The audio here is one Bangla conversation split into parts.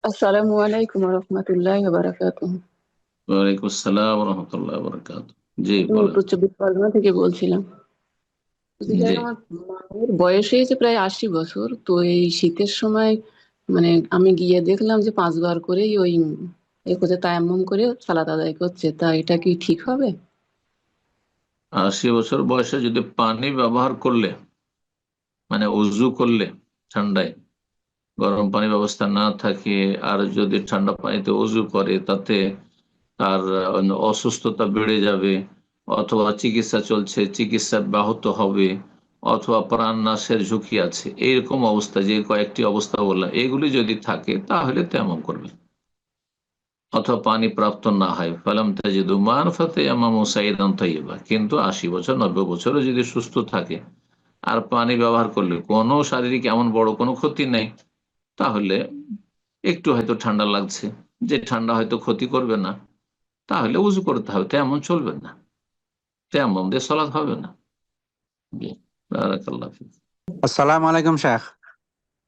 আসসালামু আলাইকুম রহমতুল্লাহ বারাকাতুহ। ওয়ালাইকুম আসসালাম রহমতুল্লাহ বরকাত। জি আমি বলেন। উত্তর চব্বিশ পরগনা থেকে বলছিলাম। বলছি জি। স্যার, আমার মায়ের বয়স হয়েছে প্রায় 80 বছর। তো এই শীতের সময় মানে আমি গিয়ে দেখলাম যে 5 বার করেই ওই এ করছে, তায়াম্মুম করে সালাত আদায় করছে। তা এটা কি ঠিক হবে? 80 বছর বয়সে যদি পানি ব্যবহার করলে, মানে উজু করলে ঠান্ডায়, গরম পানি ব্যবস্থা না থাকে, আর যদি ঠান্ডা পানিতে উজু করে, তাতে তার অসুস্থতা বেড়ে যাবে, অথবা চিকিৎসা চলছে, চিকিৎসা ব্যাহত হবে, অথবা প্রাণ নাশের ঝুঁকি আছে, এইরকম অবস্থা, যে কয়েকটি অবস্থা বললাম, এগুলি যদি থাকে তাহলে তেমন করবে। অথবা পানি প্রাপ্ত না হয়, ফালাম তাজিদু মান ফাতায়াম্মামু সাইদান তাইয়্যিবা, কিন্তু 80 বছর 90 বছরও যদি সুস্থ থাকে আর পানি ব্যবহার করলে কোনো শারীরিক এমন বড় কোনো ক্ষতি নেই, তাহলে একটু হয়তো ঠান্ডা লাগছে, যে ঠান্ডা হয়তো ক্ষতি করবে না, তাহলে উজু করতে হবে, তেমন চলবে না, তেমন দিয়ে সলাৎ হবে না। জি। বারাকাল্লাহ ফিক। আসসালামু আলাইকুম শেখ।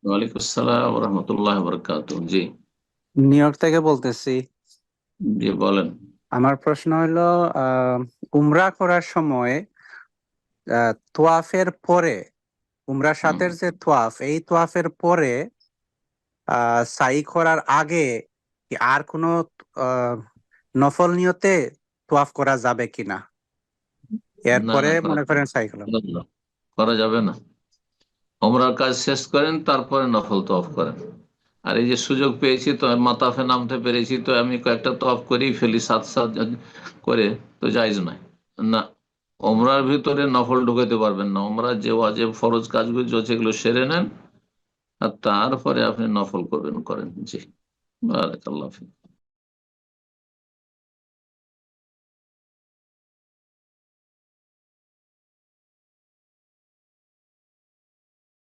ওয়ালাইকুম আসসালাম রহমতুল্লাহ বরকাত। জি। নিউ ইয়র্ক থেকে বলতেছি। জি বলেন। আমার প্রশ্ন হলো, উমরা করার সময় তোয়াফের পরে, উমরা হুম। সাথের যে তোয়াফ, এই তোয়াফের পরে সাই করার আগে কি আর কোনো আহ নফল নিয়তে তোয়াফ করা যাবে কিনা? না এরপরে না, করা মনে যাবে করেন সাই করলাম। না, করা যাবে না। ওমরার কাজ শেষ করেন, তারপরে নফল তওয়াফ করেন। আর এই যে সুযোগ পেয়েছি, তো মাতাফে নামতে পেরেছি, তো আমি কয়েকটা তওয়াফ করেই ফেলি সাত সাত করে, তো জায়েজ নয়। না, ওমরার ভিতরে নফল ঢুকাতে পারবেন না। ওমরার যে ওয়াজিব ফরজ কাজগুলো হচ্ছে, এগুলো সেরে নেন, আর তারপরে আপনি নফল করেন। জি। বারাকাল্লাহ ফিক।